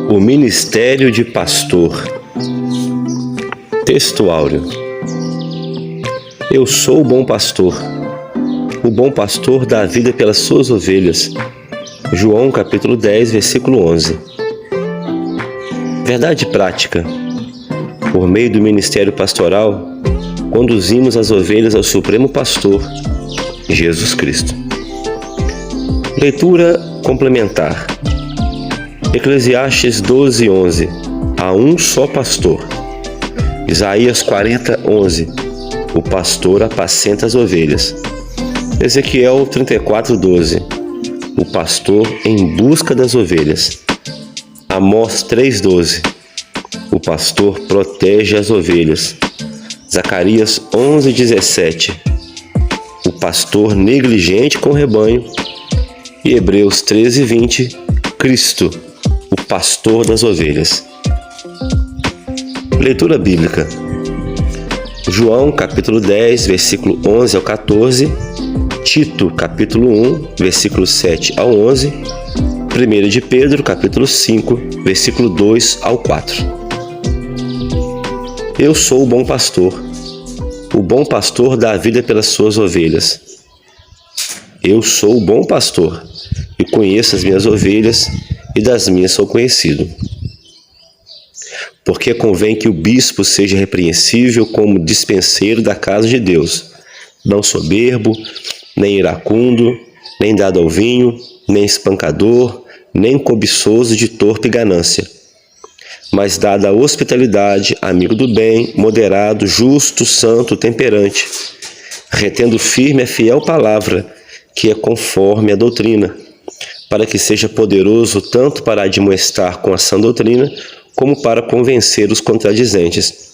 O Ministério de Pastor. Texto áureo. Eu sou o bom pastor. O bom pastor dá a vida pelas suas ovelhas. João capítulo 10, versículo 11. Verdade prática. Por meio do ministério pastoral, conduzimos as ovelhas ao Supremo Pastor, Jesus Cristo. Leitura complementar. Eclesiastes 12, 11. Há um só pastor. Isaías 40, 11. O pastor apacenta as ovelhas. Ezequiel 34, 12. O pastor em busca das ovelhas. Amós 3, 12. O pastor protege as ovelhas. Zacarias 11, 17. O pastor negligente com o rebanho. E Hebreus 13, 20. Cristo, o pastor das ovelhas. Leitura bíblica. João capítulo 10, versículo 11 ao 14. Tito capítulo 1, versículo 7 ao 11. 1 de Pedro capítulo 5, versículo 2 ao 4. Eu sou o bom pastor. O bom pastor dá a vida pelas suas ovelhas. Eu sou o bom pastor e conheço as minhas ovelhas, e das minhas sou conhecido. Porque convém que o bispo seja repreensível como dispenseiro da casa de Deus, não soberbo, nem iracundo, nem dado ao vinho, nem espancador, nem cobiçoso de torpe ganância, mas dado à hospitalidade, amigo do bem, moderado, justo, santo, temperante, retendo firme a fiel palavra, que é conforme a doutrina, para que seja poderoso tanto para admoestar com a sã doutrina, como para convencer os contradizentes.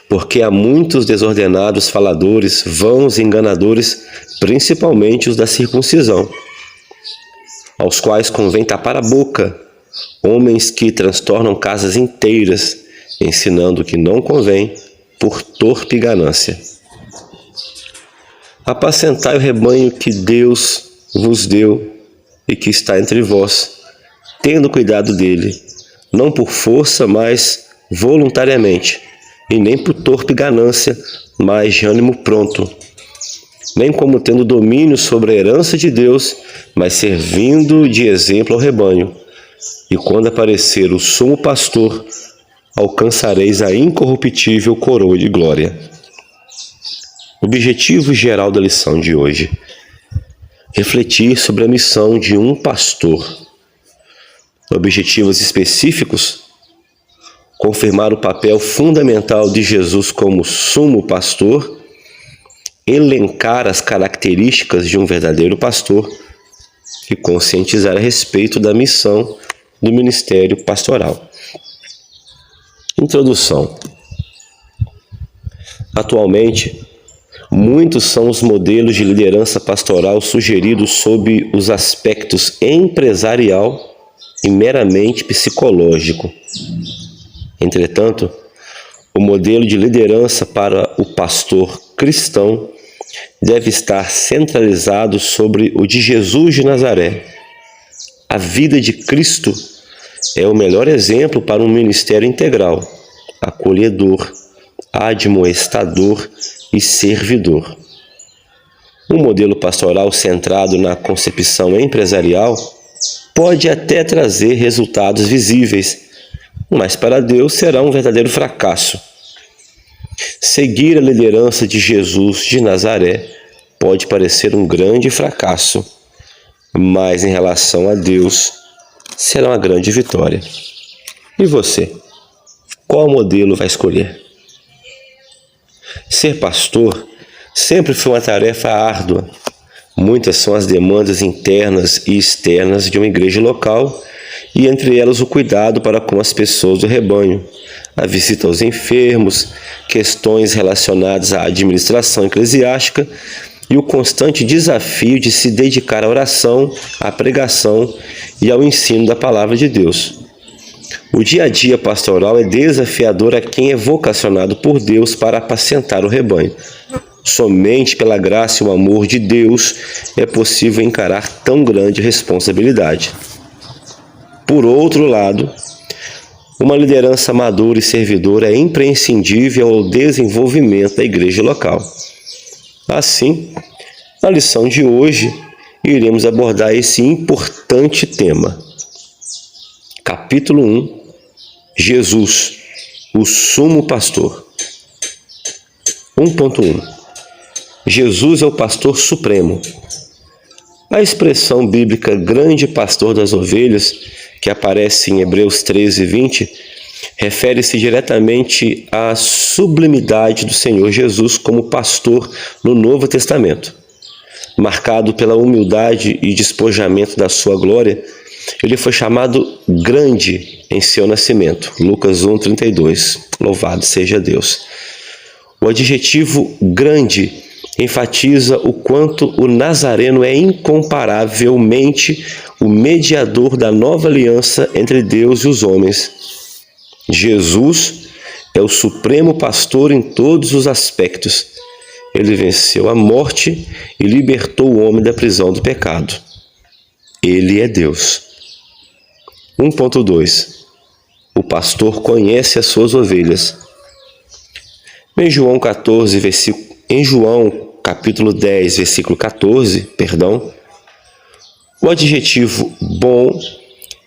Porque há muitos desordenados faladores, vãos e enganadores, principalmente os da circuncisão, aos quais convém tapar a boca, homens que transtornam casas inteiras, ensinando o que não convém, por torpe ganância. Apacentai o rebanho que Deus vos deu e que está entre vós, tendo cuidado dele, não por força, mas voluntariamente, e nem por torpe ganância, mas de ânimo pronto, nem como tendo domínio sobre a herança de Deus, mas servindo de exemplo ao rebanho. E quando aparecer o sumo pastor, alcançareis a incorruptível coroa de glória. Objetivo geral da lição de hoje: refletir sobre a missão de um pastor. Objetivos específicos: confirmar o papel fundamental de Jesus como sumo pastor, elencar as características de um verdadeiro pastor e conscientizar a respeito da missão do ministério pastoral. Introdução. Atualmente, muitos são os modelos de liderança pastoral sugeridos sob os aspectos empresarial e meramente psicológico. Entretanto, o modelo de liderança para o pastor cristão deve estar centralizado sobre o de Jesus de Nazaré. A vida de Cristo é o melhor exemplo para um ministério integral, acolhedor, admoestador e servidor. Um modelo pastoral centrado na concepção empresarial pode até trazer resultados visíveis, mas para Deus será um verdadeiro fracasso. Seguir a liderança de Jesus de Nazaré pode parecer um grande fracasso, mas em relação a Deus será uma grande vitória. E você? Qual modelo vai escolher? Ser pastor sempre foi uma tarefa árdua. Muitas são as demandas internas e externas de uma igreja local, e entre elas o cuidado para com as pessoas do rebanho, a visita aos enfermos, questões relacionadas à administração eclesiástica e o constante desafio de se dedicar à oração, à pregação e ao ensino da palavra de Deus. O dia a dia pastoral é desafiador a quem é vocacionado por Deus para apacentar o rebanho. Somente pela graça e o amor de Deus é possível encarar tão grande responsabilidade. Por outro lado, uma liderança madura e servidora é imprescindível ao desenvolvimento da igreja local. Assim, na lição de hoje, iremos abordar esse importante tema. Capítulo 1. Jesus, o sumo pastor. 1.1. Jesus é o pastor supremo. A expressão bíblica grande pastor das ovelhas, que aparece em Hebreus 13:20, refere-se diretamente à sublimidade do Senhor Jesus como pastor no Novo Testamento. Marcado pela humildade e despojamento da sua glória, ele foi chamado grande em seu nascimento. Lucas 1:32. Louvado seja Deus. O adjetivo grande enfatiza o quanto o Nazareno é incomparavelmente o mediador da nova aliança entre Deus e os homens. Jesus é o supremo pastor em todos os aspectos. Ele venceu a morte e libertou o homem da prisão do pecado. Ele é Deus. 1.2. O pastor conhece as suas ovelhas. Em João capítulo 10, versículo 14, o adjetivo bom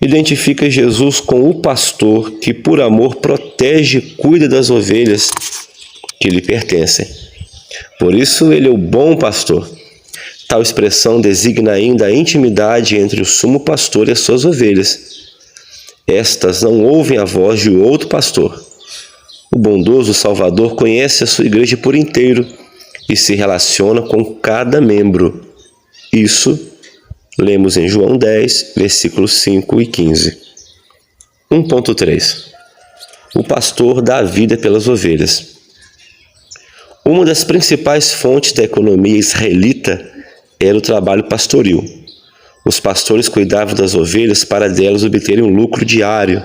identifica Jesus com o pastor que por amor protege e cuida das ovelhas que lhe pertencem. Por isso ele é o bom pastor. Tal expressão designa ainda a intimidade entre o sumo pastor e as suas ovelhas. Estas não ouvem a voz de outro pastor. O bondoso Salvador conhece a sua igreja por inteiro e se relaciona com cada membro. Isso lemos em João 10, versículos 5 e 15. 1.3. O pastor dá a vida pelas ovelhas. Uma das principais fontes da economia israelita era o trabalho pastoril. Os pastores cuidavam das ovelhas para delas obterem um lucro diário.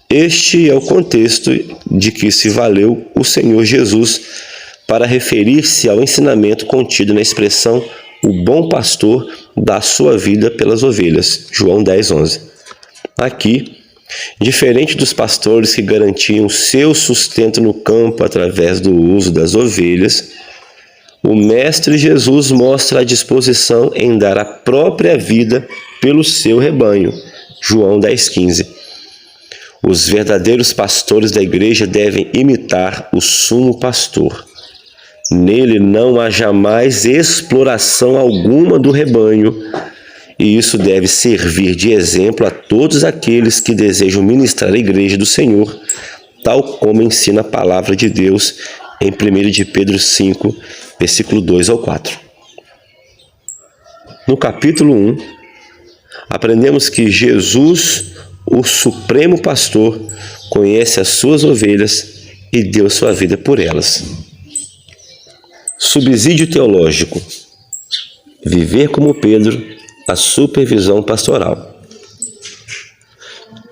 Este é o contexto de que se valeu o Senhor Jesus para referir-se ao ensinamento contido na expressão o bom pastor dá sua vida pelas ovelhas. João 10:11. Aqui, diferente dos pastores que garantiam seu sustento no campo através do uso das ovelhas, o Mestre Jesus mostra a disposição em dar a própria vida pelo seu rebanho. João 10:15. Os verdadeiros pastores da igreja devem imitar o sumo pastor. Nele não há jamais exploração alguma do rebanho, e isso deve servir de exemplo a todos aqueles que desejam ministrar a igreja do Senhor, tal como ensina a palavra de Deus em 1 de Pedro 5, versículo 2 ao 4. No capítulo 1, aprendemos que Jesus, o supremo pastor, conhece as suas ovelhas e deu sua vida por elas. Subsídio teológico. Viver como Pedro, a supervisão pastoral.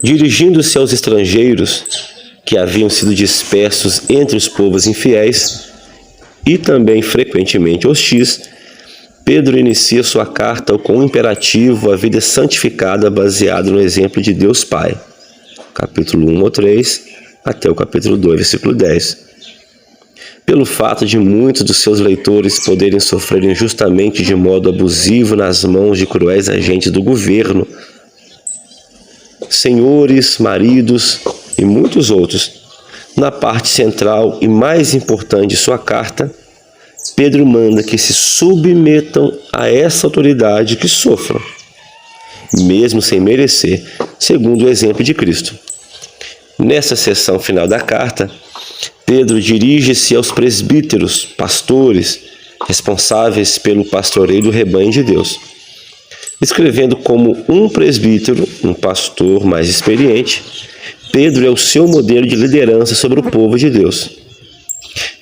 Dirigindo-se aos estrangeiros que haviam sido dispersos entre os povos infiéis e também frequentemente hostis, Pedro inicia sua carta com um imperativo à vida santificada baseado no exemplo de Deus Pai. Capítulo 1 ao 3, até o capítulo 2, versículo 10. Pelo fato de muitos dos seus leitores poderem sofrer injustamente de modo abusivo nas mãos de cruéis agentes do governo, senhores, maridos e muitos outros, na parte central e mais importante de sua carta, Pedro manda que se submetam a essa autoridade que sofram, mesmo sem merecer, segundo o exemplo de Cristo. Nessa seção final da carta, Pedro dirige-se aos presbíteros, pastores, responsáveis pelo pastoreio do rebanho de Deus. Escrevendo como um presbítero, um pastor mais experiente, Pedro é o seu modelo de liderança sobre o povo de Deus.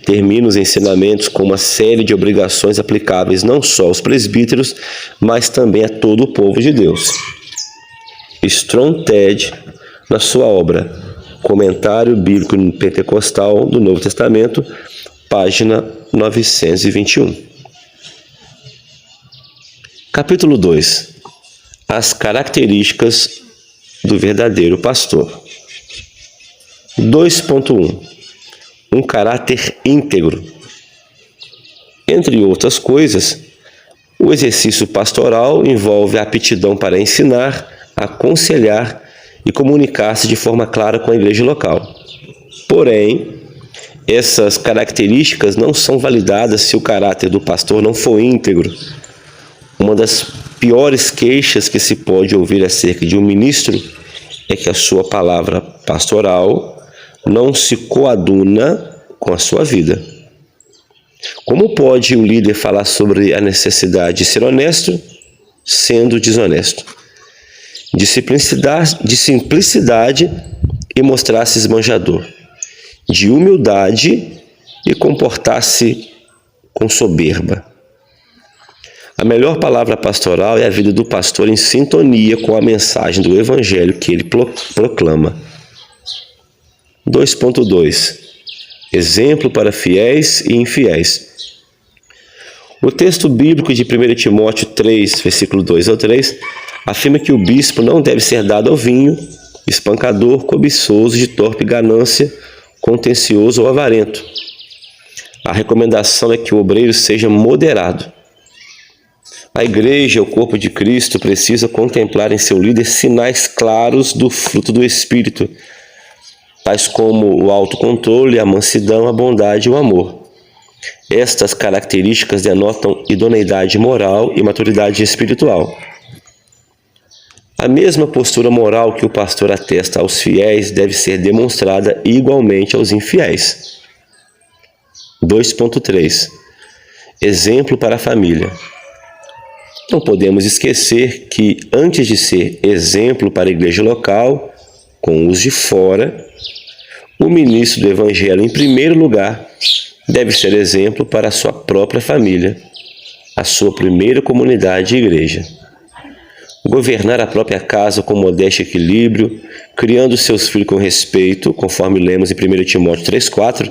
Termina os ensinamentos com uma série de obrigações aplicáveis não só aos presbíteros, mas também a todo o povo de Deus. Strong Ted, na sua obra Comentário Bíblico Pentecostal do Novo Testamento, página 921. Capítulo 2. As características do verdadeiro pastor. 2.1. Um caráter íntegro. Entre outras coisas, o exercício pastoral envolve a aptidão para ensinar, aconselhar e comunicar-se de forma clara com a igreja local. Porém, essas características não são validadas se o caráter do pastor não for íntegro. Uma das piores queixas que se pode ouvir acerca de um ministro é que a sua palavra pastoral não se coaduna com a sua vida. Como pode um líder falar sobre a necessidade de ser honesto, sendo desonesto? De simplicidade e mostrar-se esbanjador. De humildade e comportar-se com soberba. A melhor palavra pastoral é a vida do pastor em sintonia com a mensagem do evangelho que ele proclama. 2.2. Exemplo para fiéis e infiéis. O texto bíblico de 1 Timóteo 3, versículo 2 ao 3, afirma que o bispo não deve ser dado ao vinho, espancador, cobiçoso, de torpe ganância, contencioso ou avarento. A recomendação é que o obreiro seja moderado. A igreja, o corpo de Cristo, precisa contemplar em seu líder sinais claros do fruto do Espírito, tais como o autocontrole, a mansidão, a bondade e o amor. Estas características denotam idoneidade moral e maturidade espiritual. A mesma postura moral que o pastor atesta aos fiéis deve ser demonstrada igualmente aos infiéis. 2.3. Exemplo para a família. Não podemos esquecer que, antes de ser exemplo para a igreja local, com os de fora, o ministro do Evangelho, em primeiro lugar, deve ser exemplo para a sua própria família, a sua primeira comunidade e igreja. Governar a própria casa com modéstia e equilíbrio, criando seus filhos com respeito, conforme lemos em 1 Timóteo 3,4,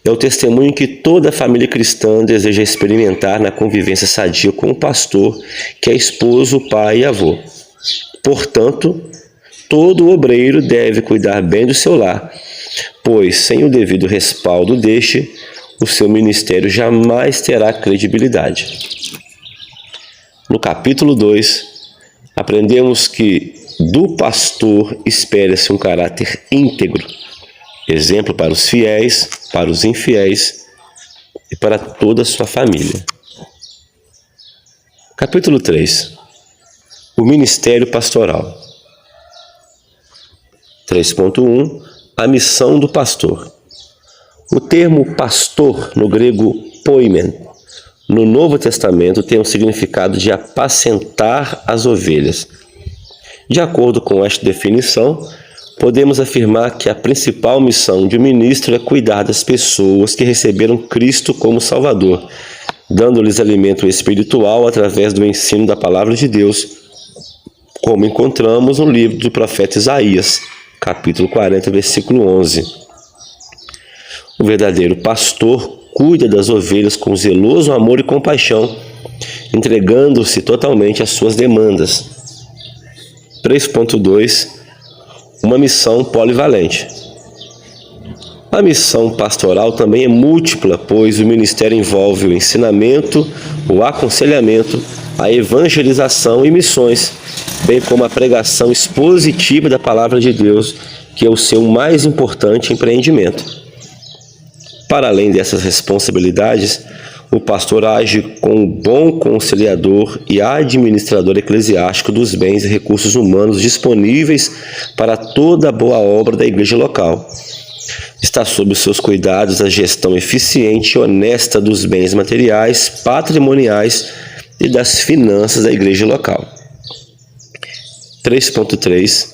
é o testemunho que toda a família cristã deseja experimentar na convivência sadia com o pastor, que é esposo, pai e avô. Portanto, todo obreiro deve cuidar bem do seu lar, pois sem o devido respaldo deste, o seu ministério jamais terá credibilidade. No capítulo 2, aprendemos que do pastor espera-se um caráter íntegro, exemplo para os fiéis, para os infiéis e para toda a sua família. Capítulo 3. O ministério pastoral. 3.1. A missão do pastor. O termo pastor, no grego poimen, no Novo Testamento tem o significado de apacentar as ovelhas. De acordo com esta definição, podemos afirmar que a principal missão de um ministro é cuidar das pessoas que receberam Cristo como Salvador, dando-lhes alimento espiritual através do ensino da Palavra de Deus, como encontramos no livro do profeta Isaías, capítulo 40, versículo 11. O verdadeiro pastor cuida das ovelhas com zeloso amor e compaixão, entregando-se totalmente às suas demandas. 3.2. Uma missão polivalente. A missão pastoral também é múltipla, pois o ministério envolve o ensinamento, o aconselhamento, a evangelização e missões, bem como a pregação expositiva da Palavra de Deus, que é o seu mais importante empreendimento. Para além dessas responsabilidades, o pastor age como bom conciliador e administrador eclesiástico dos bens e recursos humanos disponíveis para toda a boa obra da igreja local. Está sob os seus cuidados a gestão eficiente e honesta dos bens materiais, patrimoniais e das finanças da igreja local. 3.3.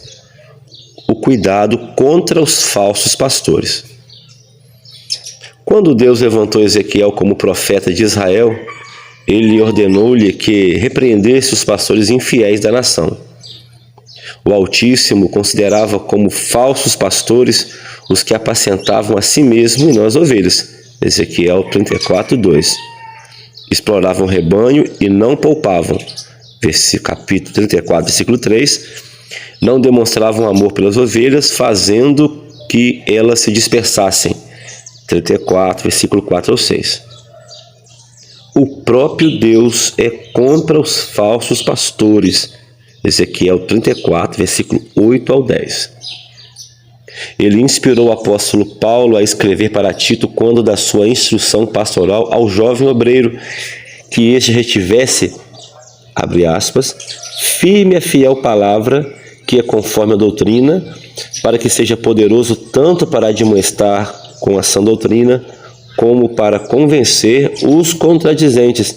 O cuidado contra os falsos pastores. Quando Deus levantou Ezequiel como profeta de Israel, ele ordenou-lhe que repreendesse os pastores infiéis da nação. O Altíssimo considerava como falsos pastores os que apacentavam a si mesmo e não as ovelhas. Ezequiel 34:2. Exploravam o rebanho e não poupavam. Capítulo 34, versículo 3. Não demonstravam amor pelas ovelhas, fazendo que elas se dispersassem. 34, versículo 4 ao 6. O próprio Deus é contra os falsos pastores. Ezequiel 34, versículo 8 ao 10. Ele inspirou o apóstolo Paulo a escrever para Tito quando da sua instrução pastoral ao jovem obreiro, que este retivesse, abre aspas, firme a fiel palavra, que é conforme a doutrina, para que seja poderoso tanto para admoestar com a sã doutrina, como para convencer os contradizentes,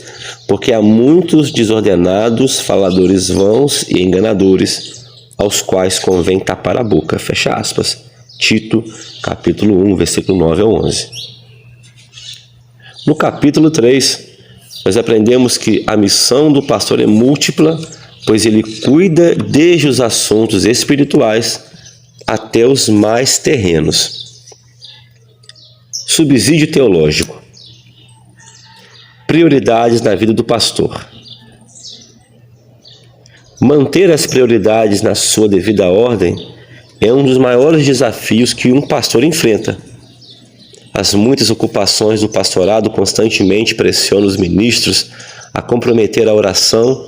porque há muitos desordenados, faladores vãos e enganadores, aos quais convém tapar a boca, fecha aspas. Tito, capítulo 1, versículo 9 ao 11. No capítulo 3, nós aprendemos que a missão do pastor é múltipla, pois ele cuida desde os assuntos espirituais até os mais terrenos. Subsídio teológico. Prioridades na vida do pastor. Manter as prioridades na sua devida ordem é um dos maiores desafios que um pastor enfrenta. As muitas ocupações do pastorado constantemente pressionam os ministros a comprometer a oração,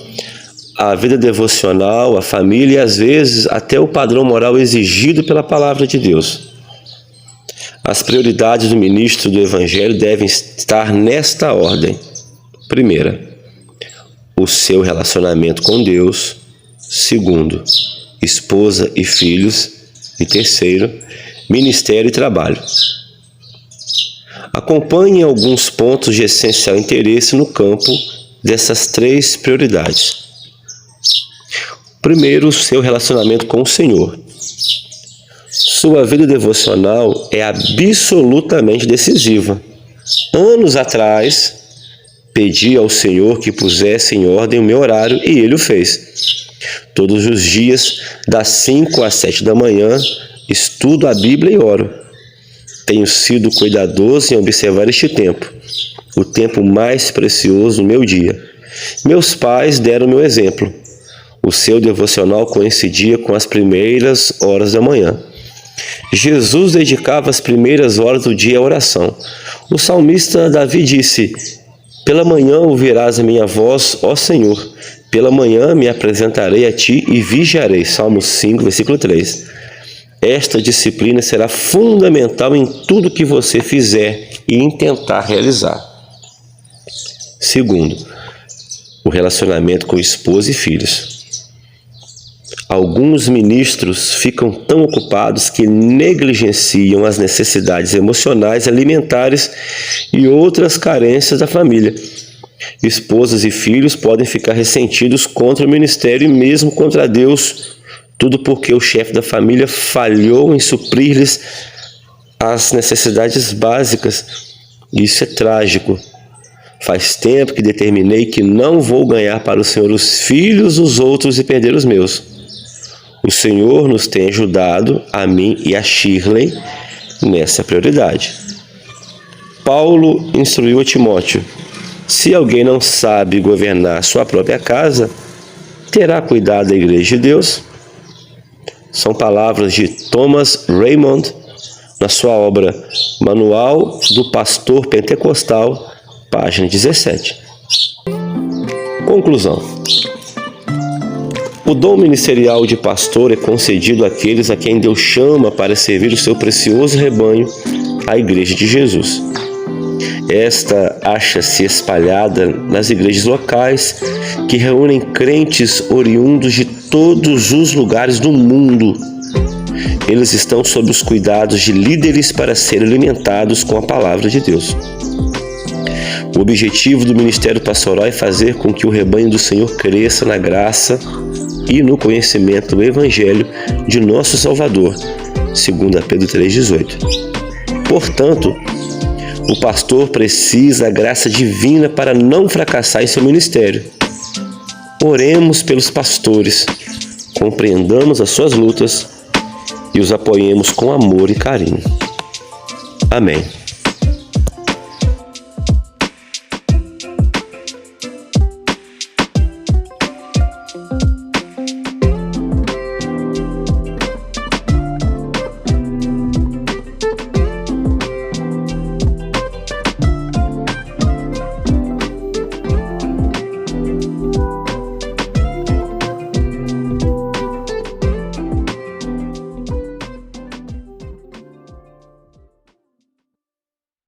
a vida devocional, a família e, às vezes, até o padrão moral exigido pela palavra de Deus. As prioridades do ministro do Evangelho devem estar nesta ordem. Primeira, o seu relacionamento com Deus. Segundo, esposa e filhos. E terceiro, ministério e trabalho. Acompanhe alguns pontos de essencial interesse no campo dessas três prioridades. Primeiro, o seu relacionamento com o Senhor. Sua vida devocional é absolutamente decisiva. Anos atrás, pedi ao Senhor que pusesse em ordem o meu horário e Ele o fez. Todos os dias, das 5 às 7 da manhã, estudo a Bíblia e oro. Tenho sido cuidadoso em observar este tempo, o tempo mais precioso do meu dia. Meus pais deram-me o exemplo. O seu devocional coincidia com as primeiras horas da manhã. Jesus dedicava as primeiras horas do dia à oração. O salmista Davi disse: pela manhã ouvirás a minha voz, ó Senhor. Pela manhã me apresentarei a ti e vigiarei. Salmos 5, versículo 3. Esta disciplina será fundamental em tudo que você fizer e intentar realizar. Segundo, o relacionamento com esposa e filhos. Alguns ministros ficam tão ocupados que negligenciam as necessidades emocionais, alimentares e outras carências da família. Esposas e filhos podem ficar ressentidos contra o ministério e mesmo contra Deus, tudo porque o chefe da família falhou em suprir-lhes as necessidades básicas. Isso é trágico. Faz tempo que determinei que não vou ganhar para o Senhor os filhos dos outros e perder os meus. O Senhor nos tem ajudado, a mim e a Shirley, nessa prioridade. Paulo instruiu a Timóteo: se alguém não sabe governar sua própria casa, terá cuidado da igreja de Deus? São palavras de Thomas Raymond, na sua obra Manual do Pastor Pentecostal, página 17. Conclusão. O dom ministerial de pastor é concedido àqueles a quem Deus chama para servir o seu precioso rebanho, a Igreja de Jesus. Esta acha-se espalhada nas igrejas locais, que reúnem crentes oriundos de todos os lugares do mundo. Eles estão sob os cuidados de líderes para serem alimentados com a palavra de Deus. O objetivo do ministério pastoral é fazer com que o rebanho do Senhor cresça na graça e no conhecimento do Evangelho de nosso Salvador, 2 Pedro 3,18. Portanto, o pastor precisa da graça divina para não fracassar em seu ministério. Oremos pelos pastores, compreendamos as suas lutas e os apoiemos com amor e carinho. Amém.